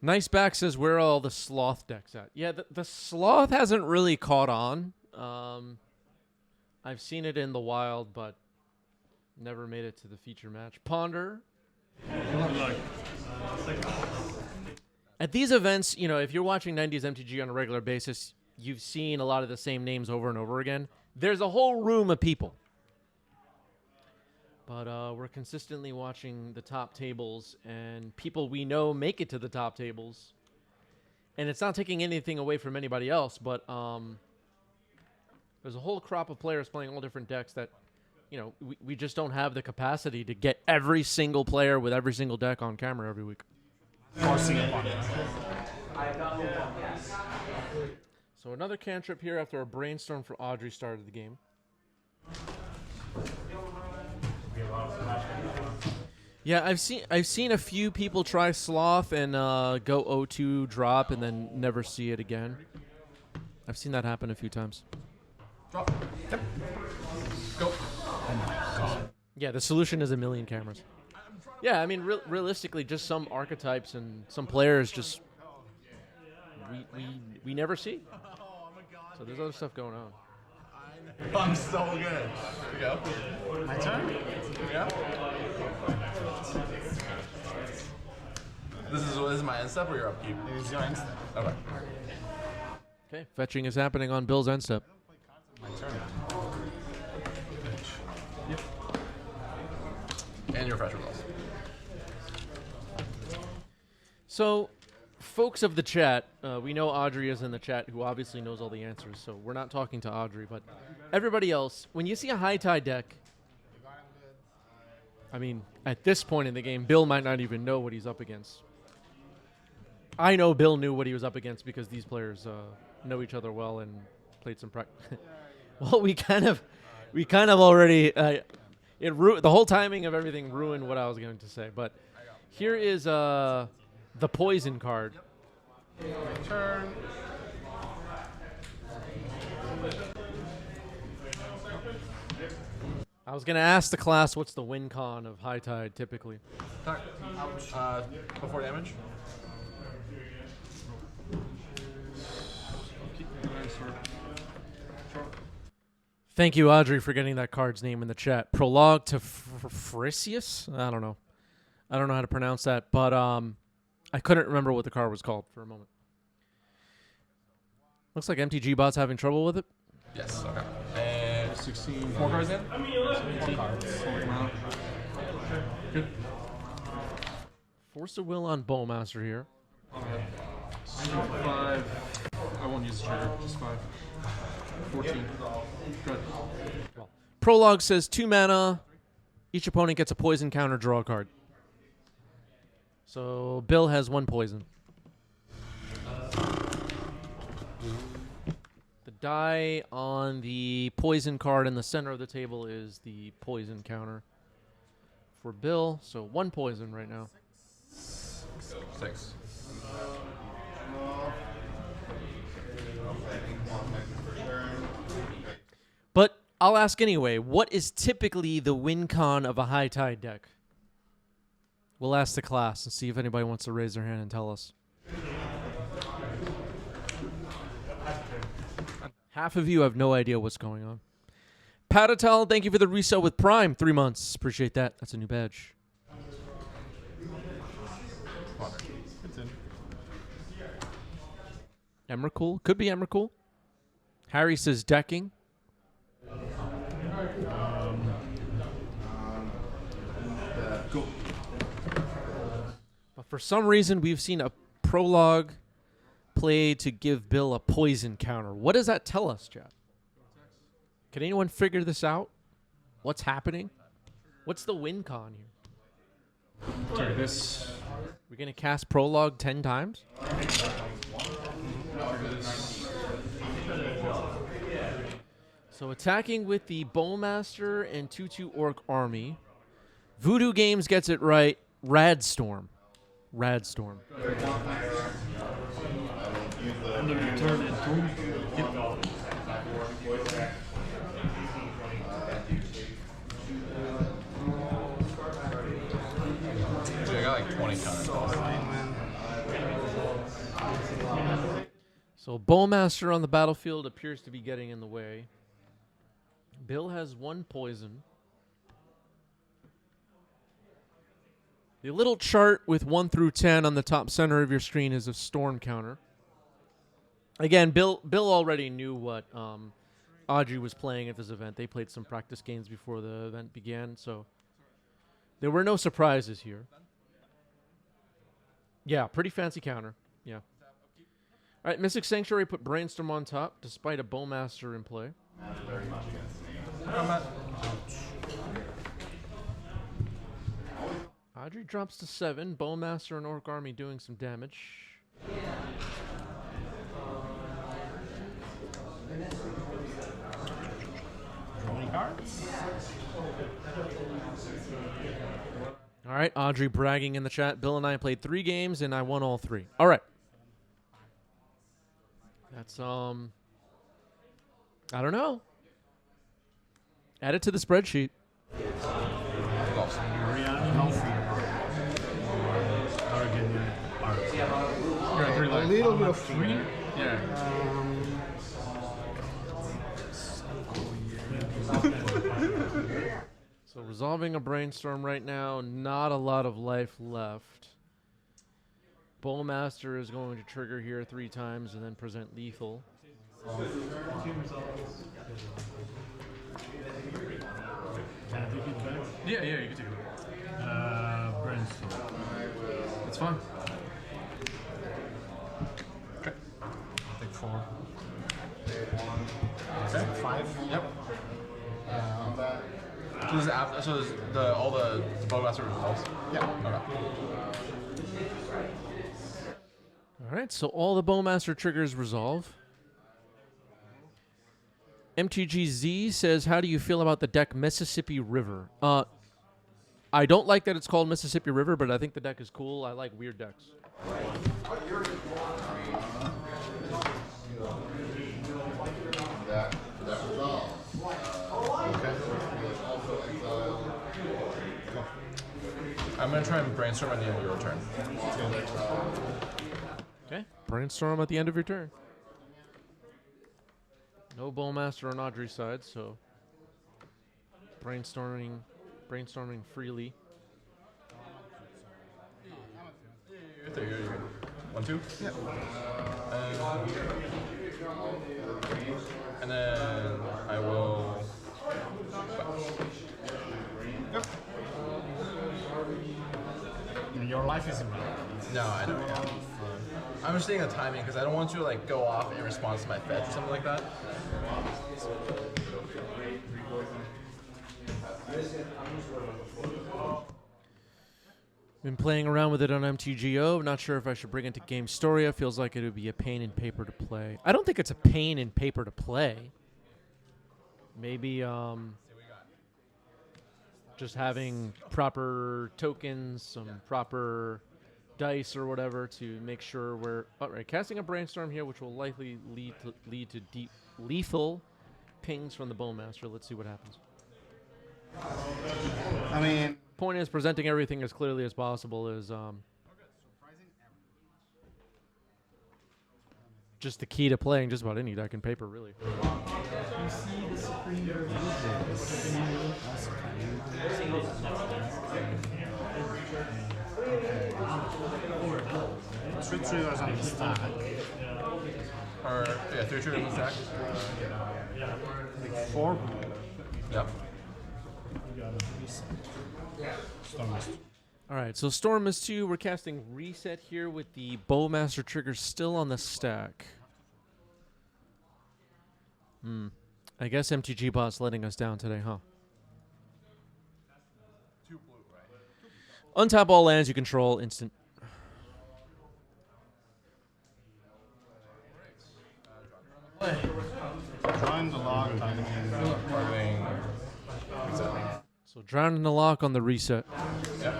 Nice Back says, where are all the Sloth decks at? Yeah, the Sloth hasn't really caught on. I've seen it in the wild, but never made it to the feature match. Ponder. At these events, you know, if you're watching 90s MTG on a regular basis, you've seen a lot of the same names over and over again. There's a whole room of people. But we're consistently watching the top tables, and people we know make it to the top tables. And it's not taking anything away from anybody else, but there's a whole crop of players playing all different decks that, you know, we just don't have the capacity to get every single player with every single deck on camera every week. So another cantrip here after a brainstorm for Audrey started the game. Yeah, I've seen a few people try Sloth and go 0-2 drop and then never see it again. I've seen that happen a few times. Drop. Yep. Go. Yeah, the solution is a million cameras. Yeah, I mean, realistically, just some archetypes and some players just we never see. So there's other stuff going on. I'm so good. Here we go. My turn? Yeah. This is my end step or your upkeep? It's your end step. Okay. Okay, fetching is happening on Bill's end step. My turn. Yep. And your fetch rolls. So, folks of the chat, we know Audrey is in the chat, who obviously knows all the answers, so we're not talking to Audrey, but everybody else, when you see a high tide deck, I mean, at this point in the game, Bill might not even know what he's up against. I know Bill knew what he was up against because these players know each other well and played some practice. Well, we kind of already, the whole timing of everything ruined what I was going to say, but here is the poison card. My turn. I was going to ask the class, what's the win con of high tide typically? Before damage. Thank you, Audrey, for getting that card's name in the chat. Prologue to Frisius? I don't know how to pronounce that, but I couldn't remember what the card was called for a moment. Looks like MTG bot's having trouble with it. Yes, okay. And 16. 4 cards in? 4 cards. Good. Force of Will on Bowmaster here. 5. I won't use the trigger, just 5. 14. Good. Well, Prologue says 2 mana. Each opponent gets a poison counter, draw a card. So Bill has 1 poison. The die on the poison card in the center of the table is the poison counter for Bill. So 1 poison right now. 6. But I'll ask anyway, what is typically the win con of a high tide deck? We'll ask the class and see if anybody wants to raise their hand and tell us. Half of you have no idea what's going on. Patatel, thank you for the resale with Prime. 3 months. Appreciate that. That's a new badge. Emrakul. Could be Emrakul. Harry says decking. Cool. But for some reason, we've seen a prologue play to give Bill a poison counter. What does that tell us, Chad? Can anyone figure this out? What's happening? What's the win con here? Trigger this. We're going to cast prologue 10 times? Trigger this. So attacking with the Bowmaster and 2/2 Orc Army. Voodoo Games gets it right. Radstorm. Radstorm. End of your turn and turn. Yep. Dude, I got like 20 counters. So Bowmaster on the battlefield appears to be getting in the way. Bill has 1 poison. The little chart with 1 through 10 on the top center of your screen is a storm counter. Again, Bill already knew what Audrey was playing at this event. They played some practice games before the event began, so there were no surprises here. Yeah, pretty fancy counter. Yeah. All right, Mystic Sanctuary put Brainstorm on top, despite a Bowmaster in play. Audrey drops to 7. Bowmaster and Orc Army doing some damage. Drawing cards. All right, Audrey bragging in the chat. Bill and I played 3 games, and I won all 3. All right. That's, I don't know. Add it to the spreadsheet. A little bit of free. Yeah. So resolving a Brainstorm right now, not a lot of life left. Bowmaster is going to trigger here 3 times and then present lethal. Can I take it back? Yeah, you can take it. Brainstorm. It's fine. Okay. I'll take 4. Okay. 5. Yep. So this is after, so this, all the Bowmaster results? Yeah. Okay. All right, so all the Bowmaster triggers resolve. MTGZ says, how do you feel about the deck Mississippi River? I don't like that it's called Mississippi River, but I think the deck is cool. I like weird decks. I'm going to try and brainstorm at the end of your turn. Okay, Brainstorm at the end of your turn. No Bowmaster on Audrey's side, so brainstorming freely. You're good. 1, 2? Yeah. And then I will... Yep. Your life is irrelevant. No, I know. Yeah. I'm just thinking of timing because I don't want you to like go off in response to my fetch or something like that. Been playing around with it on MTGO. Not sure if I should bring it to Game Storia. Feels like it would be a pain in paper to play. I don't think it's a pain in paper to play. Maybe just having proper tokens, some proper dice or whatever to make sure we're all right. Casting a Brainstorm here, which will likely lead to deep lethal pings from the Bowmaster. Let's see what happens. I mean, Point is presenting everything as clearly as possible is just the key to playing just about any deck in paper, really. Three triggers on the stack. Or, yeah, 3 triggers on the stack. Like 4. Yep. All right, so Storm is 2. We're casting Reset here with the Bowmaster trigger still on the stack. I guess MTG Bot's letting us down today, huh? Untap all lands you control, instant. Drawing the log, Targeting. So Drown in the Lock on the reset. Yep.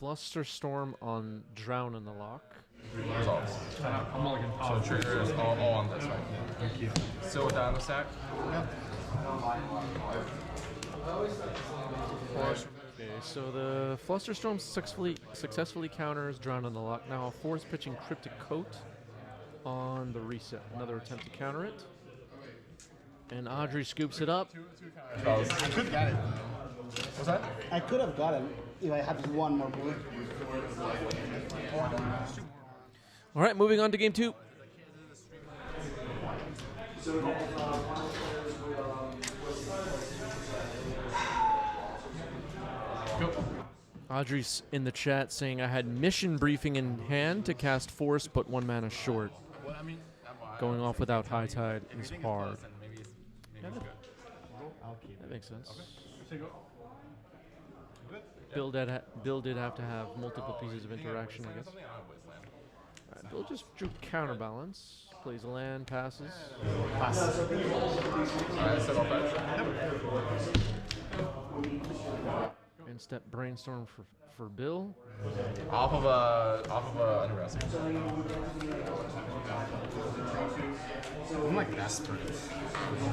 Flusterstorm on Drown in the Lock. Resolves. I'm mulligan. So triggers all on this, right? Thank you. Still with that on the stack? Yeah. Okay, so the Flusterstorm successfully counters Drown on the Lock. Now Force pitching Cryptic Coat on the reset. Another attempt to counter it. And Audrey scoops it up. I could get it. What's that? I could have got it if I had one more move. All right, moving on to game 2. Audrey's in the chat saying I had mission briefing in hand to cast Force, but 1 mana short. Going off without High Tide is hard. Yeah, that makes sense. Bill did have to have multiple pieces of interaction, I guess. Alright, Bill just drew Counterbalance. Plays a land, passes. Pass. Alright, set off that. And step Brainstorm for Bill. Off of a underground. I'm like desperate.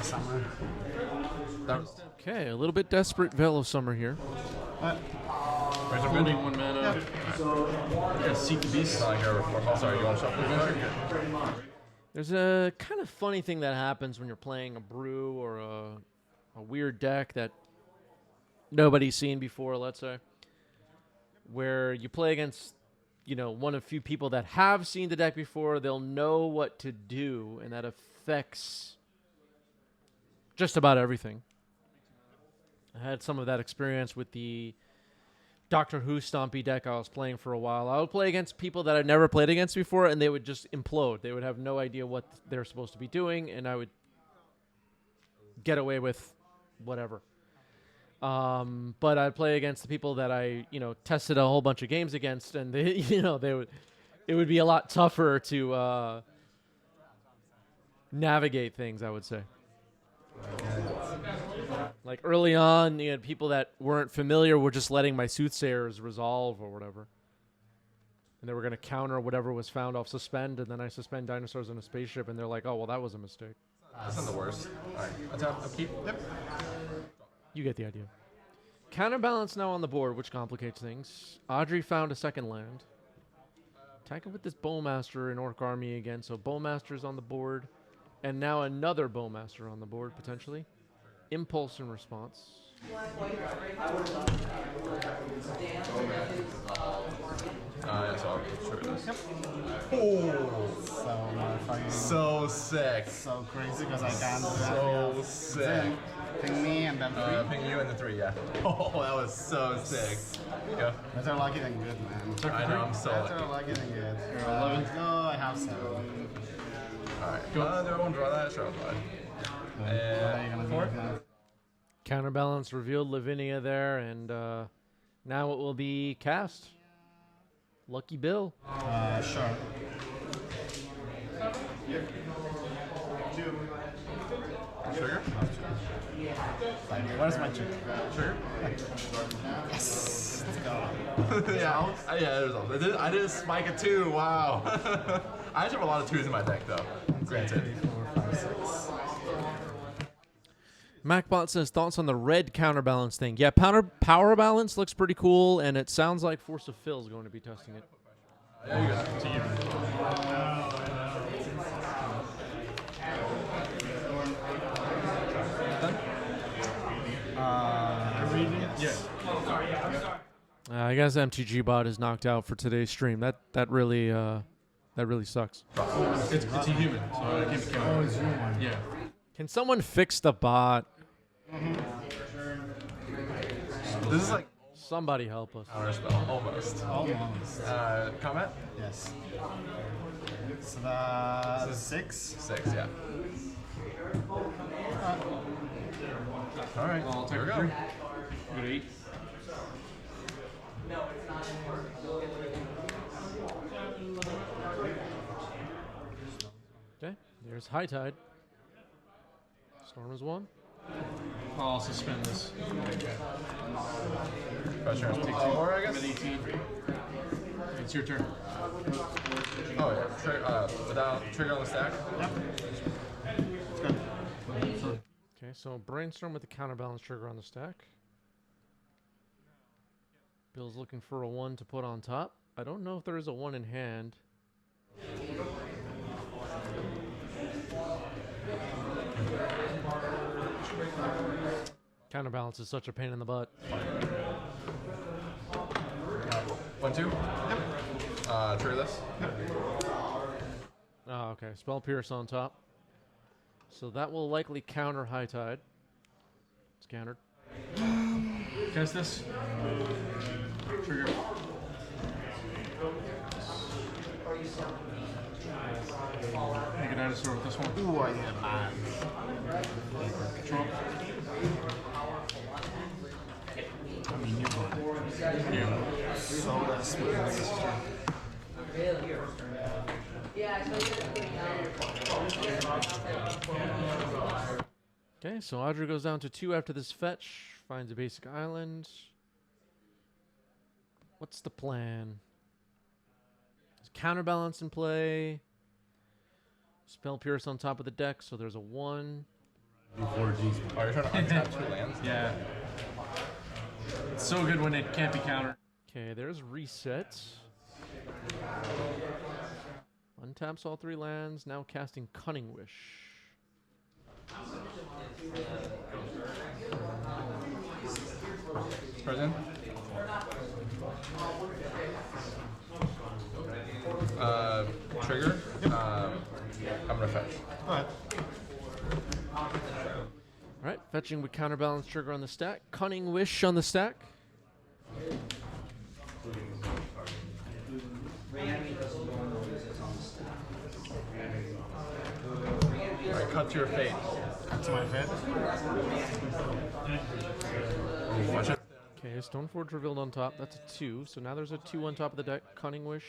Summer. Okay, a little bit desperate Veil of Summer here. Holding 1 mana. Yeah, Seek the Beast. Oh, sorry, you want to shuffle? There's a kind of funny thing that happens when you're playing a brew or a weird deck that nobody's seen before, let's say, where you play against, one of few people that have seen the deck before. They'll know what to do, and that affects just about everything. I had some of that experience with the Doctor Who Stompy deck I was playing for a while. I would play against people that I'd never played against before, and they would just implode. They would have no idea what they're supposed to be doing, and I would get away with whatever. But I'd play against the people that I, tested a whole bunch of games against, and they, it would be a lot tougher to navigate things, I would say. Like early on, you had people that weren't familiar were just letting my soothsayers resolve or whatever. And they were going to counter whatever was found off suspend, and then I suspend dinosaurs in a spaceship, and they're like, oh, well, that was a mistake. That's not the worst. Alright, upkeep. Yep. You get the idea. Counterbalance now on the board, which complicates things. Audrey found a second land. Attacking with this Bowmaster in Orc Army again, so Bowmaster's on the board. And now another Bowmaster on the board, potentially. Impulse in response. Yeah, so I'll trigger this. Yep. So motherfucking. So sick. So crazy because I can't do that. So sick. Ping me and then 3. Ping you and the 3, yeah. Oh, that was so sick. Go. Better lucky than good, man. I know, I'm so Better lucky. lucky than good. 11. No, I have 7. Alright. Do I want to draw that? Sure, I'll draw it. What are you gonna 4? do now? Counterbalance revealed Lavinia there, and now it will be cast. Lucky Bill. Sure. Trigger? Where's my trigger? Trigger? Yes! Let's go. Yeah, there's all. I did a spike of 2, wow. I actually have a lot of 2s in my deck, though. Granted. 3, 4, 5, 6. MacBot says thoughts on the red counterbalance thing. Yeah, power balance looks pretty cool, and it sounds like Force of Phil is going to be testing it. Yeah, you got it. To you. I guess MTG bot is knocked out for today's stream. That really sucks. It's a human, so I can't be counted. Yeah. Can someone fix the bot? This is like Somebody help us. counter spell, almost. Almost. Combat? Yes. So that's 6. 6, yeah. Alright, I'll here we take go. 3. Go to 8. Okay, there's High Tide. Storm is 1. I'll suspend this. Pressure has take 4, I guess? 18. It's your turn. Oh, yeah. Without trigger on the stack? Yep. It's good. Okay, so Brainstorm with the counterbalance trigger on the stack. Bill's looking for a 1 to put on top. I don't know if there is a 1 in hand. Counterbalance is such a pain in the butt. 1, 2. Yep. Trigger this. Oh, okay. Spell Pierce on top. So that will likely counter High Tide. It's countered. Cast this. Trigger. Make a dinosaur with this one. Ooh, I hit mine. Trump. I mean, you got it. Yeah. So that's Okay, so Audrey goes down to 2 after this fetch. Finds a basic island. What's the plan? There's counterbalance in play. Spell Pierce on top of the deck, so there's a 1. Before G's. Oh, you're trying to untap 2 lands? Yeah. It's so good when it can't be countered. Okay, there's Reset. Untaps all 3 lands, now casting Cunning Wish. Present. Trigger. I'm gonna fetch. Alright. Alright, fetching with counterbalance trigger on the stack. Cunning Wish on the stack. Alright, cut to your fate. That's my fate. Watch it. Okay, Stoneforge revealed on top. That's a 2. So now there's a 2 on top of the deck. Cunning Wish.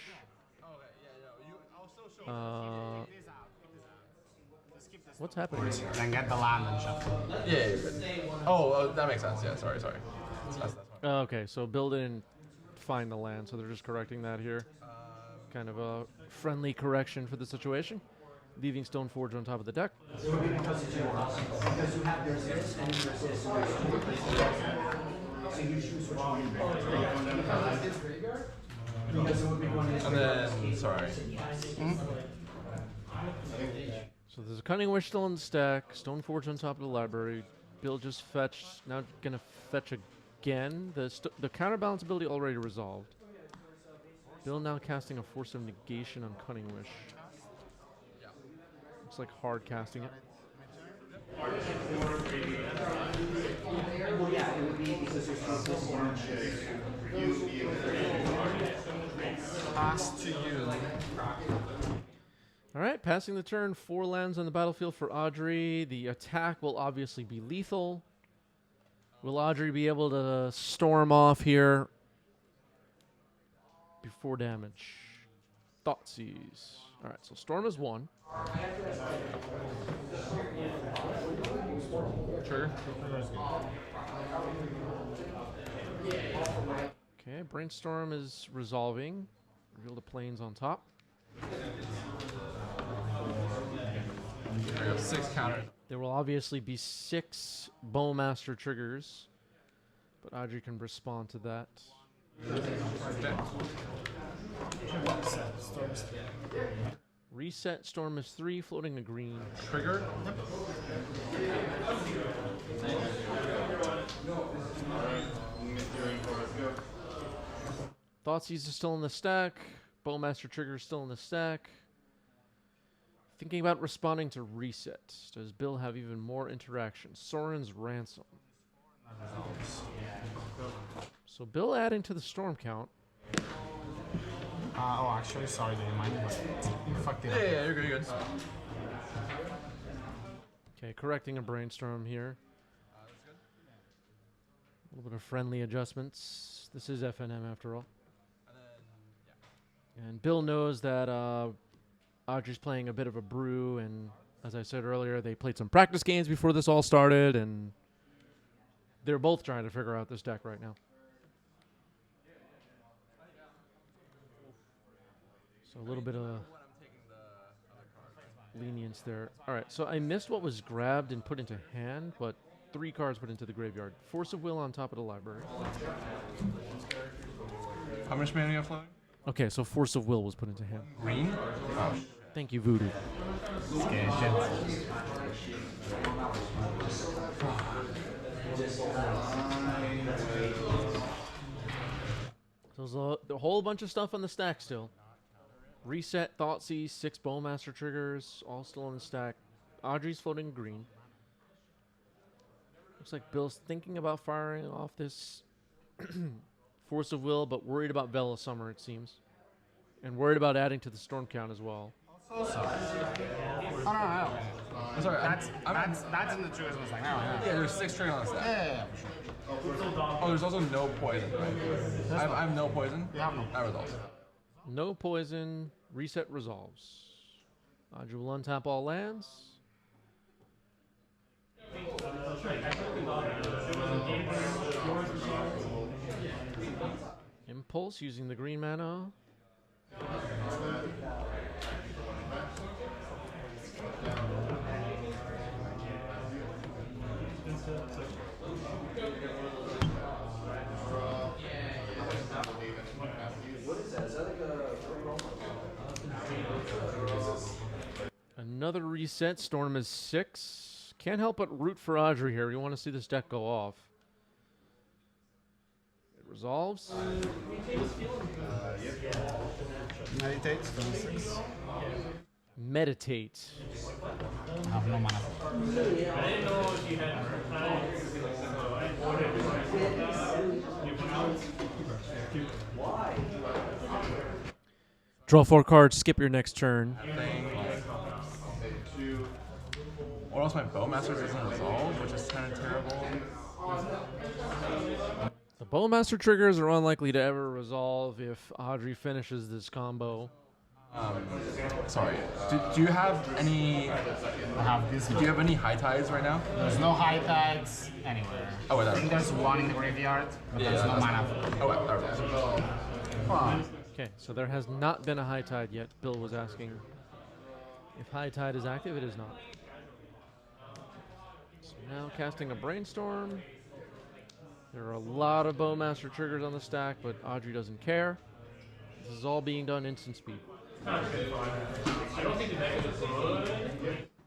What's happening? Then get the land and shuffle. Yeah, you're good. Oh, that makes sense. Yeah, sorry. That's fine. Okay, so build it and find the land. So they're just correcting that here. Kind of a friendly correction for the situation. Leaving Stoneforge on top of the deck. And then, sorry. So there's a Cunning Wish still on the stack. Stoneforge on top of the library. Bill just fetched. Now gonna fetch again. The counterbalance ability already resolved. Bill now casting a Force of Negation on Cunning Wish. Looks like hard casting it. Pass to you. All right, passing the turn. 4 lands on the battlefield for Audrey. The attack will obviously be lethal. Will Audrey be able to storm off here before damage? Thoughtseize. All right, so storm is 1. Trigger. Okay, Brainstorm is resolving. Reveal the planes on top. There we go. 6 counters. There will obviously be 6 Bowmaster triggers, but Audrey can respond to that. Reset, Storm is 3, floating a green. Trigger. Thoughtseize is still in the stack. Bowmaster trigger is still in the stack. Thinking about responding to Reset. Does Bill have even more interaction? Soren's Ransom. So Bill adding to the storm count. Oh, actually, sorry, do you mind? But you fucked it up. Yeah, you're good. Okay, correcting a Brainstorm here. A little bit of friendly adjustments. This is FNM after all. And Bill knows that Audrey's playing a bit of a brew, and as I said earlier, they played some practice games before this all started, and they're both trying to figure out this deck right now. So a little bit of lenience there. All right, so I missed what was grabbed and put into hand, but 3 cards put into the graveyard. Force of Will on top of the library. How much mana do you have floating? Okay, so Force of Will was put into hand. Green? Oh, Thank you, Voodoo. Scary shit. So there's a whole bunch of stuff on the stack still. Reset, Thoughtseize, 6 Bowmaster triggers, all still on the stack. Audrey's floating green. Looks like Bill's thinking about firing off this Force of Will, but worried about Veil of Summer, it seems. And worried about adding to the storm count as well. Oh, no. I'm sorry. That's in the triggers list. Like, no. Yeah, there's 6 triggers on the stack. Yeah, for sure. Oh, there's also no poison, right? I have no poison. You have no. That resolves. No poison, reset resolves. Audrey will untap all lands. Impulse using the green mana. Another reset. Storm is 6. Can't help but root for Audrey here. We want to see this deck go off. It resolves. Meditate, stone 6. Meditate. I have no mana. Draw 4 cards. Skip your next turn. Or else my Bowmaster doesn't resolve, which is kind of terrible. The Bowmaster triggers are unlikely to ever resolve if Audrey finishes this combo. Sorry. Do you have any? I have this. Do you have any high tides right now? There's no high tides anywhere. Oh, wait, I think there's one in the graveyard, but there's no mana. Oh, wait, there it is. Okay, so there has not been a high tide yet. Bill was asking if high tide is active. It is not. So now casting a Brainstorm. There are a lot of Bowmaster triggers on the stack, but Audrey doesn't care. This is all being done instant speed.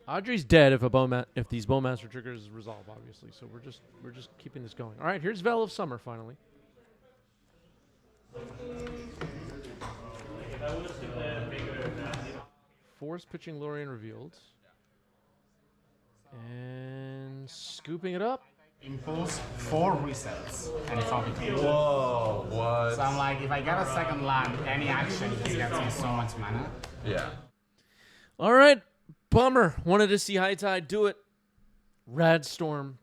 Audrey's dead if these Bowmaster triggers resolve, obviously. So we're just keeping this going. All right, here's Veil of Summer finally. Force pitching Lorien revealed. And scooping it up. Impulse, 4 resets, and it's all because. Whoa, what? So I'm like, if I get a second land, any action just gets me so much mana. Yeah. All right, bummer. Wanted to see High Tide do it. Rad Storm